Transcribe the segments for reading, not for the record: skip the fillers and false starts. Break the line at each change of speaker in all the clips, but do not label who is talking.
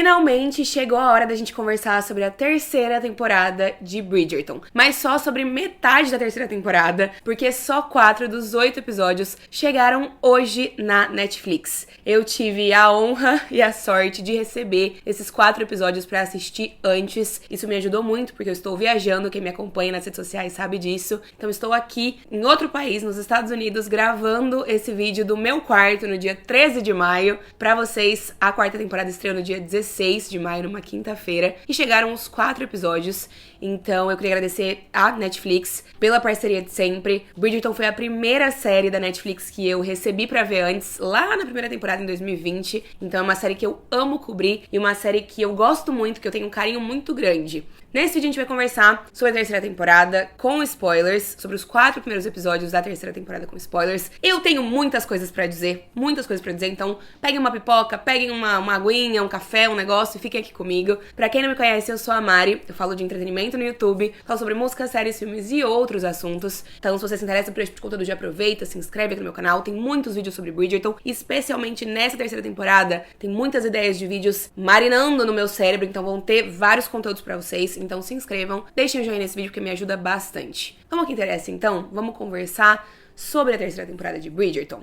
Finalmente chegou a hora da gente conversar sobre a terceira temporada de Bridgerton. Mas só sobre metade da terceira temporada, porque só 4 dos 8 episódios chegaram hoje na Netflix. Eu tive a honra e a sorte de receber esses 4 episódios pra assistir antes. Isso me ajudou muito, porque eu estou viajando, quem me acompanha nas redes sociais sabe disso. Então estou aqui em outro país, nos Estados Unidos, gravando esse vídeo do meu quarto no dia 13 de maio. Pra vocês, a quarta temporada estreou no dia 16 de maio, numa quinta-feira, e chegaram os 4 episódios. Então eu queria agradecer a Netflix pela parceria de sempre. Bridgerton foi a primeira série da Netflix que eu recebi pra ver antes, lá na primeira temporada em 2020. Então é uma série que eu amo cobrir e uma série que eu gosto muito, que eu tenho um carinho muito grande. Nesse vídeo a gente vai conversar sobre a terceira temporada com spoilers, sobre os 4 primeiros episódios da terceira temporada com spoilers. Eu tenho muitas coisas pra dizer, então peguem uma pipoca, peguem uma aguinha, um café, um negócio e fiquem aqui comigo. Pra quem não me conhece, eu sou a Mari, eu falo de entretenimento no YouTube, falo sobre música, séries, filmes e outros assuntos. Então se você se interessa por esse tipo de conteúdo, já aproveita, se inscreve aqui no meu canal, tem muitos vídeos sobre Bridgerton, especialmente nessa terceira temporada, tem muitas ideias de vídeos marinando no meu cérebro, então vão ter vários conteúdos pra vocês. Então se inscrevam, deixem um joinha nesse vídeo porque me ajuda bastante. Vamos ao que interessa então? Vamos conversar sobre a terceira temporada de Bridgerton.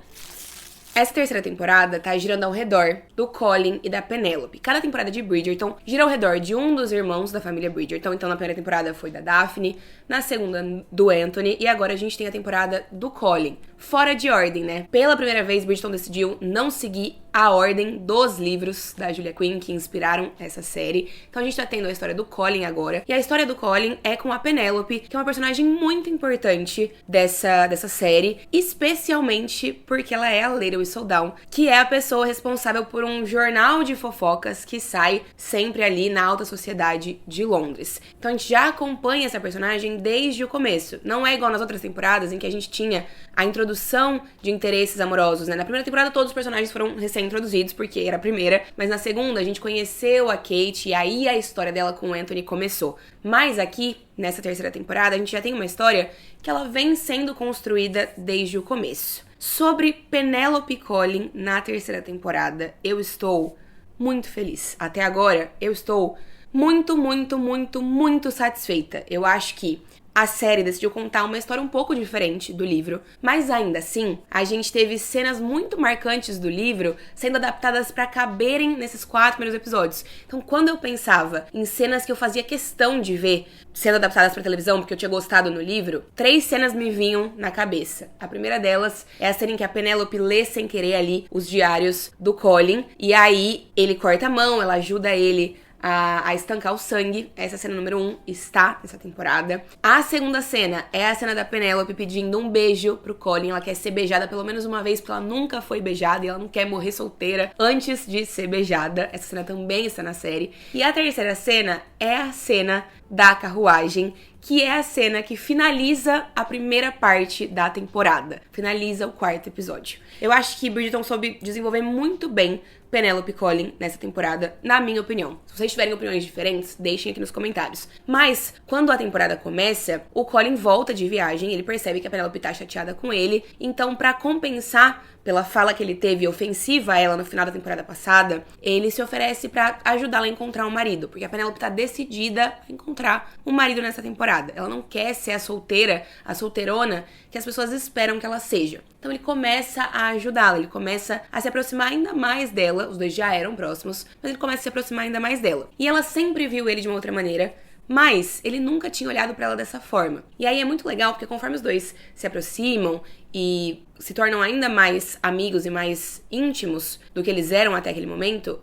Essa terceira temporada tá girando ao redor do Colin e da Penélope. Cada temporada de Bridgerton gira ao redor de um dos irmãos da família Bridgerton. Então na primeira temporada foi da Daphne, na segunda do Anthony e agora a gente tem a temporada do Colin. Fora de ordem, né? Pela primeira vez, Bridgerton decidiu não seguir a ordem dos livros da Julia Quinn que inspiraram essa série. Então a gente tá tendo a história do Colin agora. E a história do Colin é com a Penélope, que é uma personagem muito importante dessa série, especialmente porque ela é a Lady Whistledown, que é a pessoa responsável por um jornal de fofocas que sai sempre ali na alta sociedade de Londres. Então a gente já acompanha essa personagem desde o começo. Não é igual nas outras temporadas em que a gente tinha a introdução de interesses amorosos, né? Na primeira temporada todos os personagens foram recém-introduzidos porque era a primeira, mas na segunda a gente conheceu a Kate e aí a história dela com o Anthony começou. Mas aqui, nessa terceira temporada, a gente já tem uma história que ela vem sendo construída desde o começo. Sobre Penélope e Colin na terceira temporada, eu estou muito feliz. Até agora, eu estou muito satisfeita. Eu acho que a série decidiu contar uma história um pouco diferente do livro, mas ainda assim, a gente teve cenas muito marcantes do livro sendo adaptadas pra caberem nesses 4 primeiros episódios. Então, quando eu pensava em cenas que eu fazia questão de ver sendo adaptadas pra televisão, porque eu tinha gostado no livro, 3 cenas me vinham na cabeça. A primeira delas é a cena em que a Penélope lê sem querer ali os diários do Colin, e aí ele corta a mão, ela ajuda ele a estancar o sangue. Essa cena número 1 está nessa temporada. A segunda cena é a cena da Penélope pedindo um beijo pro Colin. Ela quer ser beijada pelo menos uma vez, porque ela nunca foi beijada e ela não quer morrer solteira antes de ser beijada. Essa cena também está na série. E a terceira cena é a cena da carruagem, que é a cena que finaliza a primeira parte da temporada. Finaliza o 4º episódio. Eu acho que Bridgerton soube desenvolver muito bem Penélope e Colin nessa temporada, na minha opinião. Se vocês tiverem opiniões diferentes, deixem aqui nos comentários. Mas, quando a temporada começa, o Colin volta de viagem, ele percebe que a Penélope tá chateada com ele, então pra compensar pela fala que ele teve ofensiva a ela no final da temporada passada, ele se oferece pra ajudá-la a encontrar um marido, porque a Penélope tá decidida a encontrar um marido nessa temporada. Ela não quer ser a solteira, a solteirona que as pessoas esperam que ela seja. Então ele começa a ajudá-la, ele começa a se aproximar ainda mais dela, os dois já eram próximos, mas ele começa a se aproximar ainda mais dela. E ela sempre viu ele de uma outra maneira, mas ele nunca tinha olhado pra ela dessa forma. E aí é muito legal, porque conforme os dois se aproximam e se tornam ainda mais amigos e mais íntimos do que eles eram até aquele momento,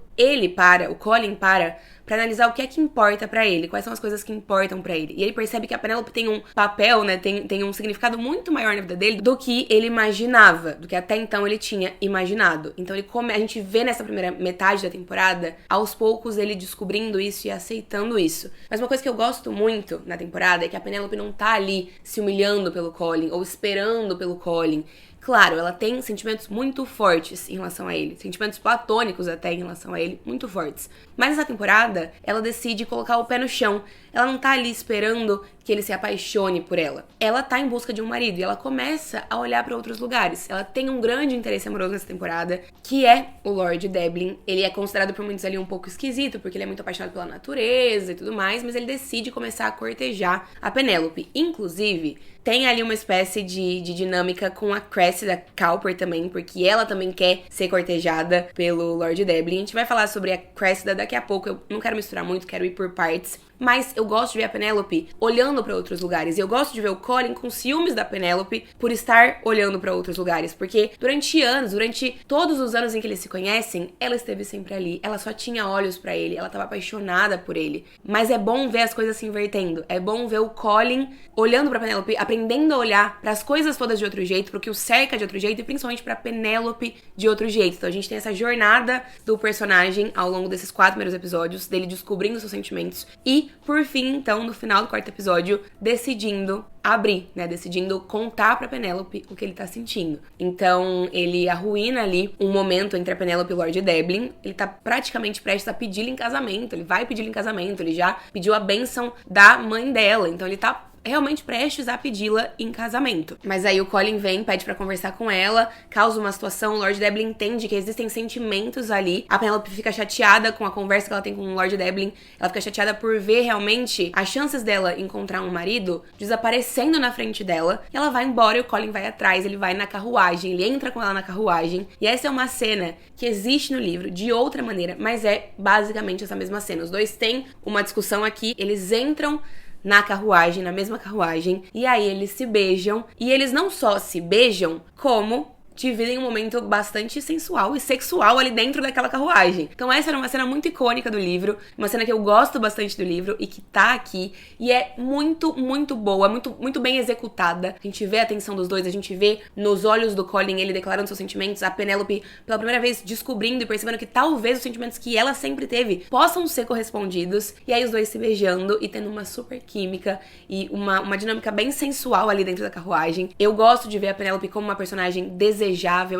o Colin para analisar o que é que importa pra ele, quais são as coisas que importam pra ele. E ele percebe que a Penélope tem um papel, né, tem um significado muito maior na vida dele do que ele imaginava, do que até então ele tinha imaginado. Então a gente vê nessa primeira metade da temporada, aos poucos ele descobrindo isso e aceitando isso. Mas uma coisa que eu gosto muito na temporada é que a Penélope não tá ali se humilhando pelo Colin ou esperando pelo Colin. Claro, ela tem sentimentos muito fortes em relação a ele, sentimentos platônicos até em relação a ele, muito fortes. Mas nessa temporada, ela decide colocar o pé no chão. Ela não tá ali esperando que ele se apaixone por ela. Ela tá em busca de um marido e ela começa a olhar pra outros lugares. Ela tem um grande interesse amoroso nessa temporada, que é o Lord Deblin. Ele é considerado por muitos ali um pouco esquisito, porque ele é muito apaixonado pela natureza e tudo mais, mas ele decide começar a cortejar a Penélope. Inclusive, tem ali uma espécie de dinâmica com a Cressida Cowper também, porque ela também quer ser cortejada pelo Lord Deblin. A gente vai falar sobre a Cressida daqui a pouco, eu não quero misturar muito, quero ir por partes. Mas eu gosto de ver a Penélope olhando pra outros lugares. E eu gosto de ver o Colin com ciúmes da Penélope por estar olhando pra outros lugares. Porque durante anos, durante todos os anos em que eles se conhecem, ela esteve sempre ali. Ela só tinha olhos pra ele, ela tava apaixonada por ele. Mas é bom ver as coisas se invertendo. É bom ver o Colin olhando pra Penélope, aprendendo a olhar pras coisas todas de outro jeito, pro que o cerca de outro jeito e principalmente pra Penélope de outro jeito. Então a gente tem essa jornada do personagem ao longo desses 4 primeiros episódios, dele descobrindo seus sentimentos e por fim, então, no final do 4º episódio, decidindo abrir, né? Decidindo contar pra Penélope o que ele tá sentindo. Então, ele arruína ali um momento entre a Penélope e o Lord Deblin. Ele tá praticamente prestes a pedi-la em casamento. Ele vai pedir-la em casamento. Ele já pediu a bênção da mãe dela. Então, ele tá realmente prestes a pedi-la em casamento. Mas aí o Colin vem, pede pra conversar com ela, causa uma situação, o Lord Deblin entende que existem sentimentos ali. A Penélope fica chateada com a conversa que ela tem com o Lord Deblin. Ela fica chateada por ver realmente as chances dela encontrar um marido desaparecendo na frente dela. E ela vai embora e o Colin vai atrás, ele vai na carruagem, ele entra com ela na carruagem. E essa é uma cena que existe no livro de outra maneira, mas é basicamente essa mesma cena. Os dois têm uma discussão aqui, eles entram na carruagem, na mesma carruagem, e aí eles se beijam, e eles não só se beijam, como dividem um momento bastante sensual e sexual ali dentro daquela carruagem. Então essa era uma cena muito icônica do livro, uma cena que eu gosto bastante do livro e que tá aqui, e é muito, muito boa, muito, muito bem executada. A gente vê a tensão dos dois, a gente vê nos olhos do Colin ele declarando seus sentimentos, a Penélope pela primeira vez descobrindo e percebendo que talvez os sentimentos que ela sempre teve possam ser correspondidos, e aí os dois se beijando e tendo uma super química e uma dinâmica bem sensual ali dentro da carruagem. Eu gosto de ver a Penélope como uma personagem desejável,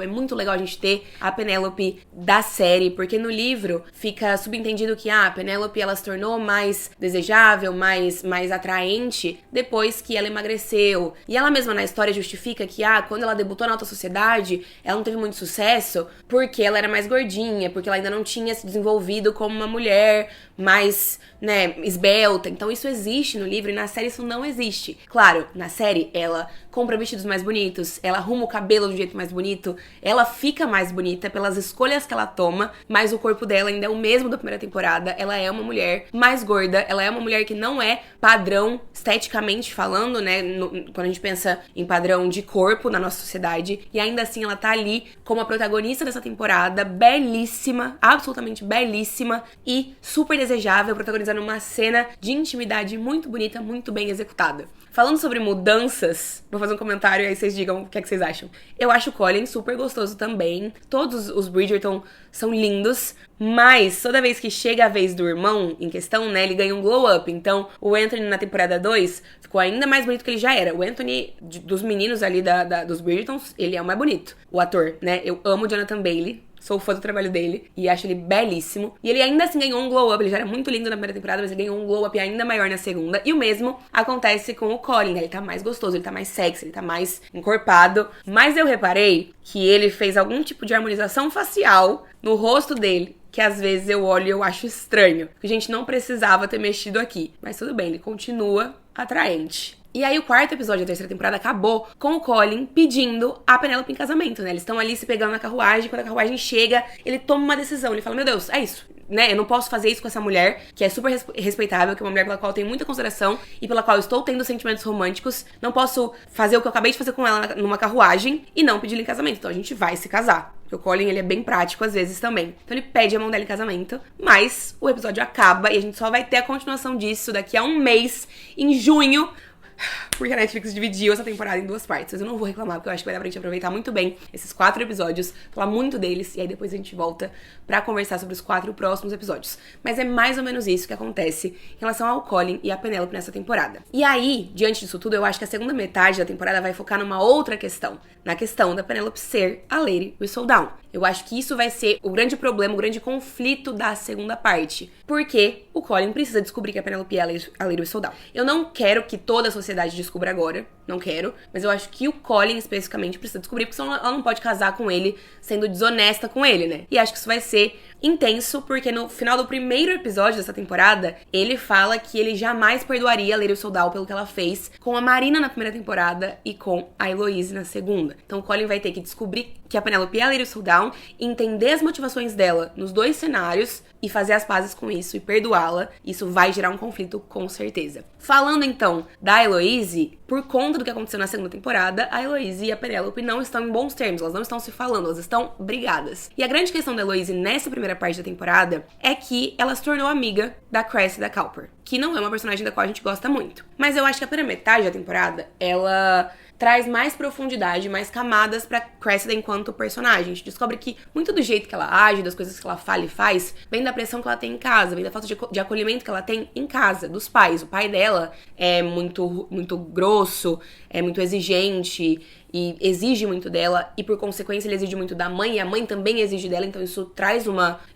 é muito legal a gente ter a Penélope da série, porque no livro fica subentendido que a Penélope ela se tornou mais desejável, mais atraente depois que ela emagreceu. E ela mesma na história justifica que quando ela debutou na alta sociedade, ela não teve muito sucesso porque ela era mais gordinha, porque ela ainda não tinha se desenvolvido como uma mulher mais, né, esbelta. Então isso existe no livro e na série isso não existe. Claro, na série ela compra vestidos mais bonitos, ela arruma o cabelo de um jeito mais bonito, ela fica mais bonita pelas escolhas que ela toma, mas o corpo dela ainda é o mesmo da primeira temporada. Ela é uma mulher mais gorda, ela é uma mulher que não é padrão esteticamente falando, né, quando a gente pensa em padrão de corpo na nossa sociedade, e ainda assim ela tá ali como a protagonista dessa temporada, belíssima, absolutamente belíssima e super desejável, protagonizando uma cena de intimidade muito bonita, muito bem executada. Falando sobre mudanças, vou fazer um comentário e aí vocês digam o que é que vocês acham. Eu acho o Colin super gostoso também. Todos os Bridgerton são lindos, mas toda vez que chega a vez do irmão em questão, né, ele ganha um glow up. Então, o Anthony na temporada 2 ficou ainda mais bonito que ele já era. O Anthony, dos meninos ali dos Bridgertons, ele é o mais bonito. O ator, né? Eu amo o Jonathan Bailey. Sou fã do trabalho dele e acho ele belíssimo. E ele ainda assim ganhou um glow up. Ele já era muito lindo na primeira temporada, mas ele ganhou um glow up ainda maior na segunda. E o mesmo acontece com o Colin, né? Ele tá mais gostoso, ele tá mais sexy, ele tá mais encorpado. Mas eu reparei que ele fez algum tipo de harmonização facial no rosto dele, que às vezes eu olho e eu acho estranho. Que a gente não precisava ter mexido aqui. Mas tudo bem, ele continua atraente. E aí o 4º episódio da 3ª temporada acabou com o Colin pedindo a Penélope em casamento, né? Eles estão ali se pegando na carruagem, quando a carruagem chega, ele toma uma decisão, ele fala, meu Deus, é isso, né? Eu não posso fazer isso com essa mulher, que é super respeitável, que é uma mulher pela qual eu tenho muita consideração e pela qual eu estou tendo sentimentos românticos. Não posso fazer o que eu acabei de fazer com ela numa carruagem e não pedir ela em casamento. Então a gente vai se casar. Porque o Colin, ele é bem prático às vezes também. Então ele pede a mão dela em casamento, mas o episódio acaba e a gente só vai ter a continuação disso daqui a um mês, em junho. porque a Netflix dividiu essa temporada em 2 partes. Mas eu não vou reclamar, porque eu acho que vai dar pra gente aproveitar muito bem esses 4 episódios, falar muito deles, e aí depois a gente volta pra conversar sobre os 4 próximos episódios. Mas é mais ou menos isso que acontece em relação ao Colin e a Penélope nessa temporada. E aí, diante disso tudo, eu acho que a segunda metade da temporada vai focar numa outra questão. Na questão da Penélope ser a Lady Whistledown. Eu acho que isso vai ser o grande problema, o grande conflito da segunda parte. Porque o Colin precisa descobrir que a Penélope é a Lady Whistledown. Eu não quero que toda a sociedade descubra agora. Não quero. Mas eu acho que o Colin, especificamente, precisa descobrir, porque senão ela não pode casar com ele sendo desonesta com ele, né? E acho que isso vai ser intenso, porque no final do primeiro episódio dessa temporada, ele fala que ele jamais perdoaria a Lady Whistledown pelo que ela fez com a Marina na primeira temporada e com a Heloise na segunda. Então o Colin vai ter que descobrir que a Penélope é a Lady Whistledown, entender as motivações dela nos 2 cenários e fazer as pazes com isso e perdoá-la. Isso vai gerar um conflito, com certeza. Falando então da Heloise, por conta do que aconteceu na segunda temporada, a Heloise e a Penélope não estão em bons termos, elas não estão se falando, elas estão brigadas. E a grande questão da Heloise nessa primeira parte da temporada é que ela se tornou amiga da Cressida Cooper, que não é uma personagem da qual a gente gosta muito. Mas eu acho que a primeira metade da temporada, ela traz mais profundidade, mais camadas pra Cressida enquanto personagem. A gente descobre que muito do jeito que ela age, das coisas que ela fala e faz, vem da pressão que ela tem em casa, vem da falta de acolhimento que ela tem em casa, dos pais. O pai dela é muito grosso, é muito exigente e exige muito dela, e por consequência ele exige muito da mãe, e a mãe também exige dela, então isso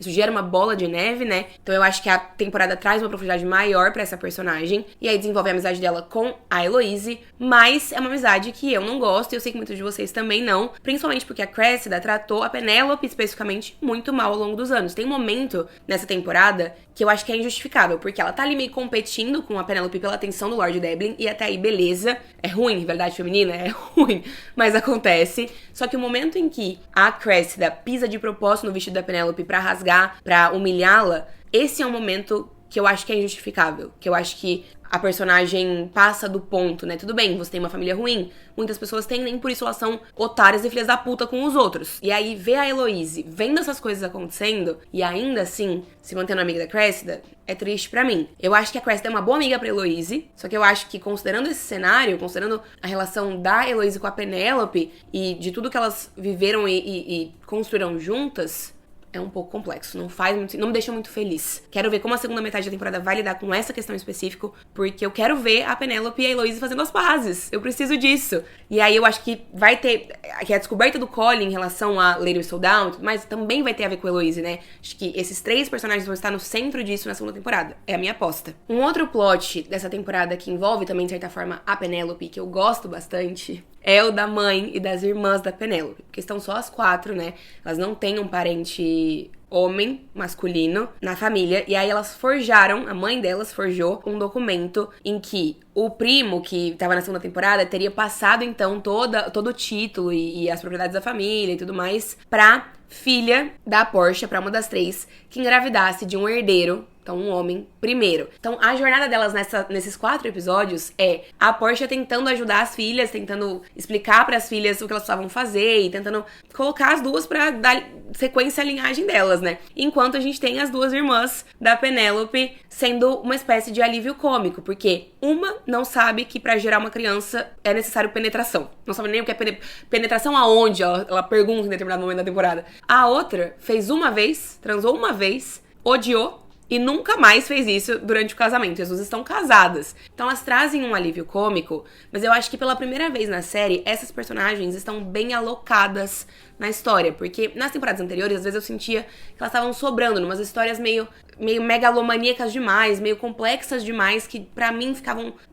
gera uma bola de neve, né? Então eu acho que a temporada traz uma profundidade maior pra essa personagem, e aí desenvolve a amizade dela com a Heloise, mas é uma amizade que eu não gosto, e eu sei que muitos de vocês também não, principalmente porque a Cressida tratou a Penélope, especificamente, muito mal ao longo dos anos. Tem um momento nessa temporada que eu acho que é injustificável, porque ela tá ali meio competindo com a Penélope pela atenção do Lord Devlin, e até aí, beleza, é ruim, rivalidade feminina, é ruim, mas acontece. Só que o momento em que a Cressida pisa de propósito no vestido da Penélope pra rasgar, pra humilhá-la, esse é um momento que eu acho que é injustificável, que eu acho que a personagem passa do ponto, né? Tudo bem, você tem uma família ruim, muitas pessoas têm, nem por isso elas são otárias e filhas da puta com os outros. E aí, ver a Heloise vendo essas coisas acontecendo, e ainda assim, se mantendo amiga da Cressida, é triste pra mim. Eu acho que a Cressida é uma boa amiga pra Heloise, só que eu acho que, considerando esse cenário, considerando a relação da Heloise com a Penélope, e de tudo que elas viveram e construíram juntas, é um pouco complexo, não me deixa muito feliz. Quero ver como a segunda metade da temporada vai lidar com essa questão em específico, porque eu quero ver a Penélope e a Heloise fazendo as pazes. Eu preciso disso. E aí eu acho que vai ter, que a descoberta do Colin em relação a Lady Whistledown e tudo mais, também vai ter a ver com a Heloise, né? Acho que esses 3 personagens vão estar no centro disso na segunda temporada. É a minha aposta. Um outro plot dessa temporada que envolve também, de certa forma, a Penélope, que eu gosto bastante, é o da mãe e das irmãs da Penélope, porque estão só as 4, né? Elas não têm um parente homem, masculino, na família, e aí elas forjaram, a mãe delas forjou um documento em que o primo, que tava na segunda temporada, teria passado, então, todo o título e as propriedades da família e tudo mais pra filha da Portia, pra uma das 3, que engravidasse de um herdeiro, então um homem primeiro. Então a jornada delas nesses 4 episódios é a Portia tentando ajudar as filhas, tentando explicar pras filhas o que elas precisavam fazer e tentando colocar as duas pra dar sequência à linhagem delas, né? Enquanto a gente tem as 2 irmãs da Penélope sendo uma espécie de alívio cômico, porque uma não sabe que pra gerar uma criança é necessário penetração. Não sabe nem o que é penetração aonde, ela pergunta em determinado momento da temporada. A outra fez uma vez, transou uma vez, odiou e nunca mais fez isso durante o casamento. As duas estão casadas. Então elas trazem um alívio cômico, mas eu acho que pela primeira vez na série, essas personagens estão bem alocadas na história. Porque nas temporadas anteriores, às vezes eu sentia que elas estavam sobrando numas histórias meio megalomaníacas demais, meio complexas demais, que pra mim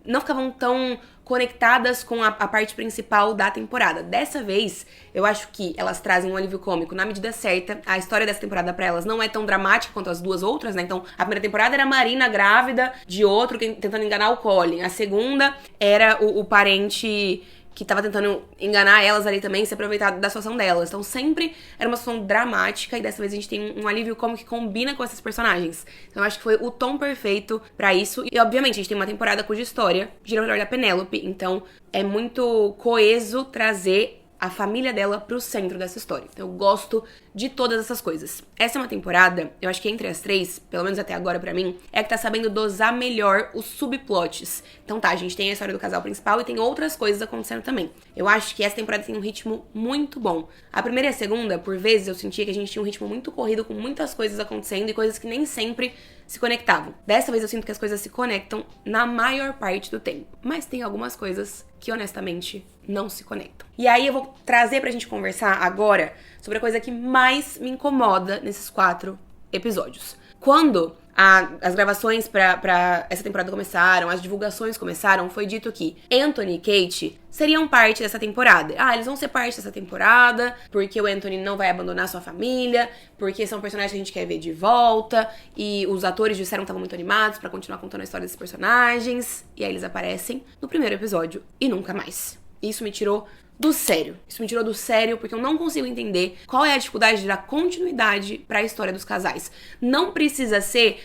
não ficavam tão conectadas com a parte principal da temporada. Dessa vez, eu acho que elas trazem um alívio cômico na medida certa. A história dessa temporada pra elas não é tão dramática quanto as 2 outras, né? Então, a primeira temporada era a Marina grávida de outro tentando enganar o Colin. A segunda era o parente que tava tentando enganar elas ali também, se aproveitar da situação delas. Então sempre era uma situação dramática, e dessa vez a gente tem um alívio cômico que combina com esses personagens. Então eu acho que foi o tom perfeito pra isso. E obviamente a gente tem uma temporada cuja história gira ao redor da Penélope, então é muito coeso trazer a família dela pro centro dessa história. Então eu gosto de todas essas coisas. Essa é uma temporada, eu acho que entre as 3, pelo menos até agora pra mim, é que tá sabendo dosar melhor os subplots. Então tá, a gente tem a história do casal principal e tem outras coisas acontecendo também. Eu acho que essa temporada tem um ritmo muito bom. A primeira e a segunda, por vezes, eu sentia que a gente tinha um ritmo muito corrido, com muitas coisas acontecendo e coisas que nem sempre se conectavam. Dessa vez eu sinto que as coisas se conectam na maior parte do tempo. Mas tem algumas coisas que, honestamente, não se conectam. E aí eu vou trazer pra gente conversar agora sobre a coisa que mais me incomoda nesses 4 episódios. Quando as gravações pra essa temporada começaram, as divulgações começaram, foi dito que Anthony e Kate seriam parte dessa temporada. Eles vão ser parte dessa temporada, porque o Anthony não vai abandonar sua família, porque são personagens que a gente quer ver de volta, e os atores disseram que estavam muito animados pra continuar contando a história desses personagens, e aí eles aparecem no primeiro episódio e nunca mais. Isso me tirou do sério. Isso me tirou do sério porque eu não consigo entender qual é a dificuldade de dar continuidade pra história dos casais. Não precisa ser,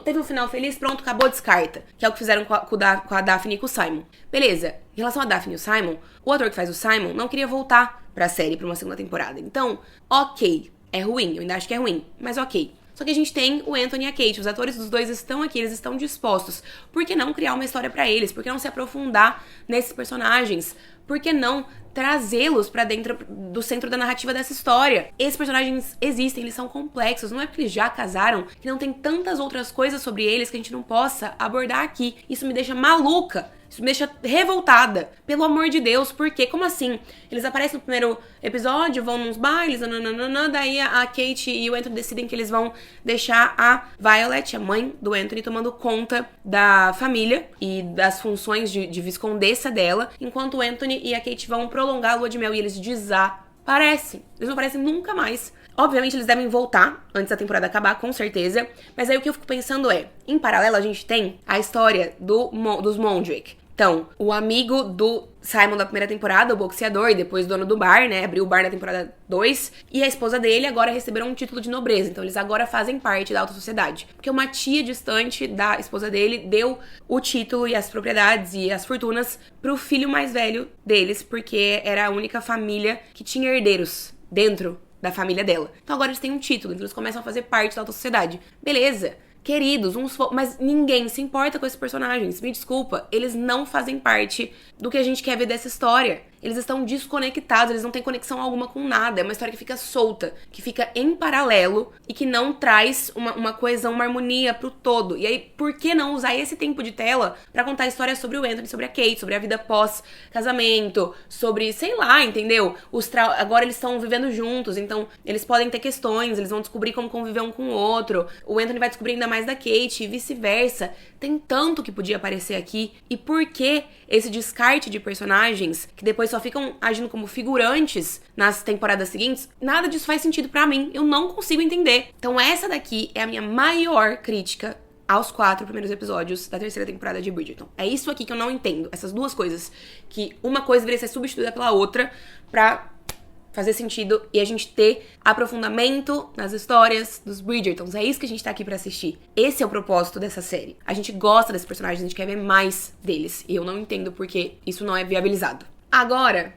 teve um final feliz, pronto, acabou, descarta. Que é o que fizeram com a Daphne e com o Simon. Beleza, em relação a Daphne e o Simon, o ator que faz o Simon não queria voltar pra série pra uma segunda temporada. Então, ok, é ruim, eu ainda acho que é ruim, mas ok. Só que a gente tem o Anthony e a Kate, os atores dos dois estão aqui, eles estão dispostos. Por que não criar uma história pra eles? Por que não se aprofundar nesses personagens? Por que não trazê-los pra dentro do centro da narrativa dessa história? Esses personagens existem, eles são complexos. Não é porque eles já casaram que não tem tantas outras coisas sobre eles que a gente não possa abordar aqui. Isso me deixa maluca. Isso me deixa revoltada. Pelo amor de Deus, por quê? Como assim? Eles aparecem no primeiro episódio, vão nos bailes, nananana, daí a Kate e o Anthony decidem que eles vão deixar a Violet, a mãe do Anthony, tomando conta da família e das funções de viscondessa dela, enquanto o Anthony e a Kate vão prolongar a lua de mel e eles desaparecem. Eles não aparecem nunca mais. Obviamente, eles devem voltar antes da temporada acabar, com certeza. Mas aí o que eu fico pensando é, em paralelo, a gente tem a história dos Mondrick. Então, o amigo do Simon da primeira temporada, o boxeador, e depois dono do bar, né? Abriu o bar na temporada 2. E a esposa dele agora receberam um título de nobreza. Então, eles agora fazem parte da alta sociedade. Porque uma tia distante da esposa dele deu o título e as propriedades e as fortunas pro filho mais velho deles, porque era a única família que tinha herdeiros dentro da família dela. Então agora eles têm um título, então eles começam a fazer parte da alta sociedade. Beleza, queridos, mas ninguém se importa com esses personagens. Me desculpa, eles não fazem parte do que a gente quer ver dessa história. Eles estão desconectados, eles não têm conexão alguma com nada. É uma história que fica solta, que fica em paralelo e que não traz uma coesão, uma harmonia pro todo. E aí, por que não usar esse tempo de tela pra contar a história sobre o Anthony, sobre a Kate, sobre a vida pós-casamento, sobre, sei lá, entendeu? Agora eles estão vivendo juntos, então eles podem ter questões, eles vão descobrir como conviver um com o outro. O Anthony vai descobrir ainda mais da Kate e vice-versa. Tem tanto que podia aparecer aqui. E por que esse descarte de personagens que depois só ficam agindo como figurantes nas temporadas seguintes? Nada disso faz sentido pra mim. Eu não consigo entender. Então essa daqui é a minha maior crítica aos 4 primeiros episódios da terceira temporada de Bridgerton. É isso aqui que eu não entendo. Essas duas coisas. Que uma coisa deveria ser substituída pela outra pra fazer sentido e a gente ter aprofundamento nas histórias dos Bridgertons. É isso que a gente tá aqui pra assistir. Esse é o propósito dessa série. A gente gosta desses personagens, a gente quer ver mais deles. E eu não entendo porque isso não é viabilizado. Agora,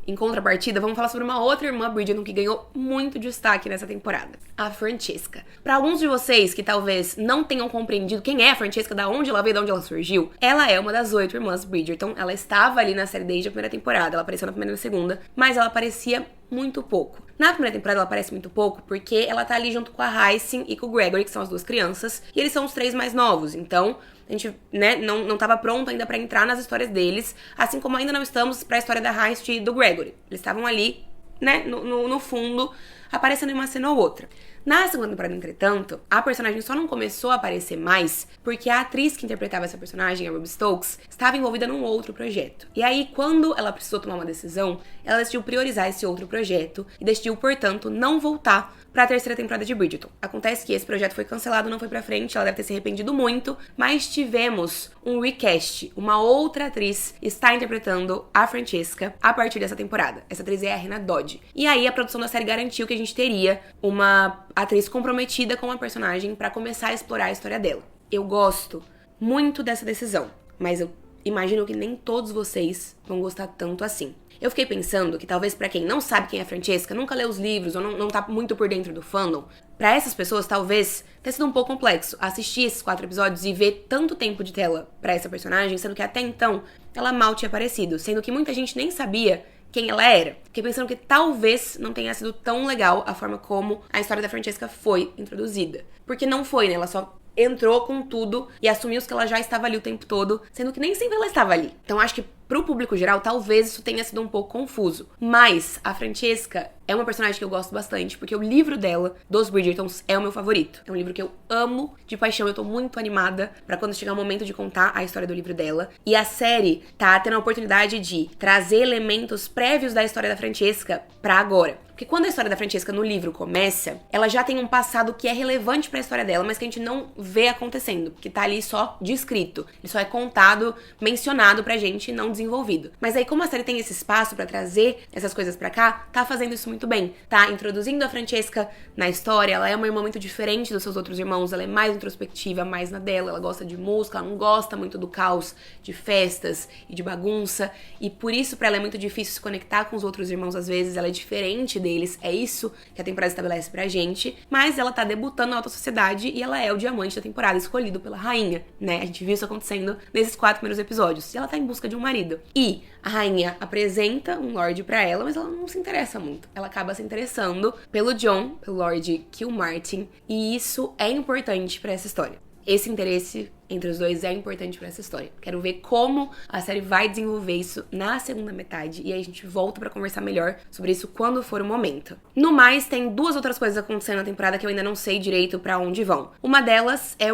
em contrapartida, vamos falar sobre uma outra irmã Bridgerton que ganhou muito destaque nessa temporada, a Francesca. Para alguns de vocês que talvez não tenham compreendido quem é a Francesca, da onde ela veio, de onde ela surgiu, ela é uma das 8 irmãs Bridgerton. Ela estava ali na série desde a primeira temporada, ela apareceu na primeira e na segunda, mas ela aparecia muito pouco. Na primeira temporada ela aparece muito pouco porque ela tá ali junto com a Racing e com o Gregory, que são as duas crianças, e eles são os 3 mais novos, então a gente, né, não tava pronto ainda pra entrar nas histórias deles, assim como ainda não estamos pra história da Heist e do Gregory. Eles estavam ali, né, no fundo, aparecendo em uma cena ou outra. Na segunda temporada, entretanto, a personagem só não começou a aparecer mais porque a atriz que interpretava essa personagem, a Ruby Stokes, estava envolvida num outro projeto. E aí, quando ela precisou tomar uma decisão, ela decidiu priorizar esse outro projeto e decidiu, portanto, não voltar pra terceira temporada de Bridgerton. Acontece que esse projeto foi cancelado, não foi pra frente, ela deve ter se arrependido muito, mas tivemos um recast. Uma outra atriz está interpretando a Francesca a partir dessa temporada. Essa atriz é a Rena Dodge. E aí, a produção da série garantiu que a gente teria uma atriz comprometida com a personagem pra começar a explorar a história dela. Eu gosto muito dessa decisão, mas eu imagino que nem todos vocês vão gostar tanto assim. Eu fiquei pensando que talvez pra quem não sabe quem é Francesca, nunca leu os livros ou não tá muito por dentro do fandom, pra essas pessoas talvez tenha sido um pouco complexo assistir esses 4 episódios e ver tanto tempo de tela pra essa personagem, sendo que até então ela mal tinha aparecido, sendo que muita gente nem sabia quem ela era. Fiquei pensando que talvez não tenha sido tão legal a forma como a história da Francesca foi introduzida. Porque não foi, né? Ela só entrou com tudo e assumiu que ela já estava ali o tempo todo, sendo que nem sempre ela estava ali. Então acho que pro público geral, talvez isso tenha sido um pouco confuso. Mas a Francesca é uma personagem que eu gosto bastante, porque o livro dela, dos Bridgertons, é o meu favorito. É um livro que eu amo de paixão, eu tô muito animada pra quando chegar o momento de contar a história do livro dela. E a série tá tendo a oportunidade de trazer elementos prévios da história da Francesca pra agora. Porque quando a história da Francesca no livro começa, ela já tem um passado que é relevante pra história dela, mas que a gente não vê acontecendo, que tá ali só descrito. Ele só é contado, mencionado pra gente e não desenvolvido. Mas aí, como a série tem esse espaço pra trazer essas coisas pra cá, tá fazendo isso muito bem. Tá introduzindo a Francesca na história, ela é uma irmã muito diferente dos seus outros irmãos, ela é mais introspectiva, mais na dela, ela gosta de música, ela não gosta muito do caos de festas e de bagunça, e por isso pra ela é muito difícil se conectar com os outros irmãos às vezes, ela é diferente deles, é isso que a temporada estabelece pra gente, mas ela tá debutando na alta sociedade e ela é o diamante da temporada, escolhido pela rainha, né? A gente viu isso acontecendo nesses 4 primeiros episódios, e ela tá em busca de um marido. E a rainha apresenta um Lorde pra ela, mas ela não se interessa muito. Ela acaba se interessando pelo John, pelo Lord Kilmartin, e isso é importante pra essa história. Esse interesse entre os dois é importante pra essa história. Quero ver como a série vai desenvolver isso na segunda metade, e aí a gente volta pra conversar melhor sobre isso quando for o momento. No mais, tem 2 outras coisas acontecendo na temporada que eu ainda não sei direito pra onde vão. Uma delas é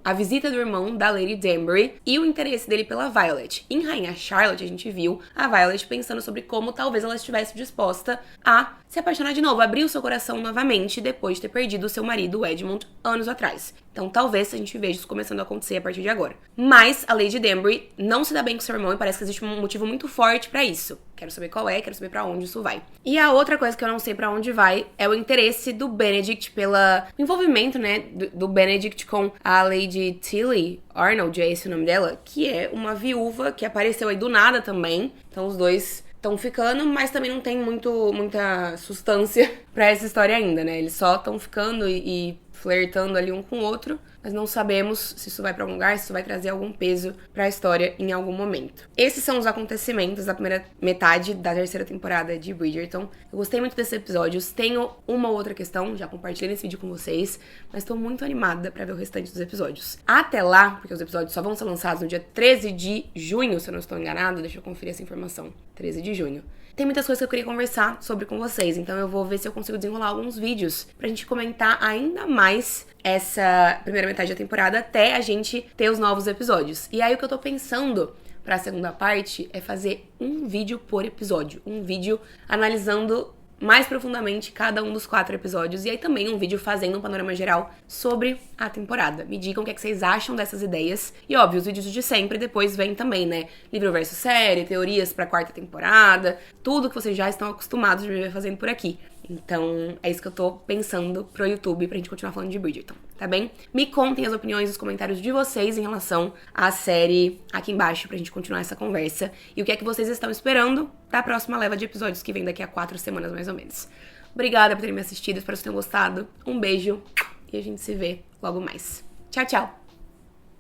a visita do irmão da Lady Danbury e o interesse dele pela Violet. Em Rainha Charlotte, a gente viu a Violet pensando sobre como talvez ela estivesse disposta a se apaixonar de novo, abrir o seu coração novamente depois de ter perdido o seu marido, o Edmund, anos atrás. Então talvez a gente veja isso começando a acontecer a partir de agora. Mas a Lady Danbury não se dá bem com seu irmão e parece que existe um motivo muito forte pra isso. Quero saber qual é, quero saber pra onde isso vai. E a outra coisa que eu não sei pra onde vai é o interesse do Benedict o envolvimento, né, do Benedict com a Lady Tilly Arnold, é esse o nome dela, que é uma viúva que apareceu aí do nada também. Então os dois estão ficando, mas também não tem muita substância pra essa história ainda, né? Eles só estão ficando e flertando ali um com o outro, mas não sabemos se isso vai pra algum lugar, se isso vai trazer algum peso pra história em algum momento. Esses são os acontecimentos da primeira metade da 3ª temporada de Bridgerton. Eu gostei muito desses episódios, tenho uma outra questão, já compartilhei nesse vídeo com vocês, mas tô muito animada pra ver o restante dos episódios. Até lá, porque os episódios só vão ser lançados no dia 13 de junho, se eu não estou enganada, deixa eu conferir essa informação, 13 de junho. Tem muitas coisas que eu queria conversar sobre com vocês, então eu vou ver se eu consigo desenrolar alguns vídeos pra gente comentar ainda mais essa primeira metade da temporada até a gente ter os novos episódios. E aí o que eu tô pensando pra segunda parte é fazer um vídeo por episódio, um vídeo analisando mais profundamente cada um dos 4 episódios, e aí também um vídeo fazendo um panorama geral sobre a temporada. Me digam o que é que vocês acham dessas ideias. E óbvio, os vídeos de sempre depois vem também, né? Livro versus série, teorias pra 4ª temporada, tudo que vocês já estão acostumados de me ver fazendo por aqui. Então, é isso que eu tô pensando pro YouTube pra gente continuar falando de Bridgerton, tá bem? Me contem as opiniões, os comentários de vocês em relação à série aqui embaixo pra gente continuar essa conversa. E o que é que vocês estão esperando da próxima leva de episódios que vem daqui a 4 semanas, mais ou menos. Obrigada por terem me assistido, espero que vocês tenham gostado. Um beijo e a gente se vê logo mais. Tchau, tchau!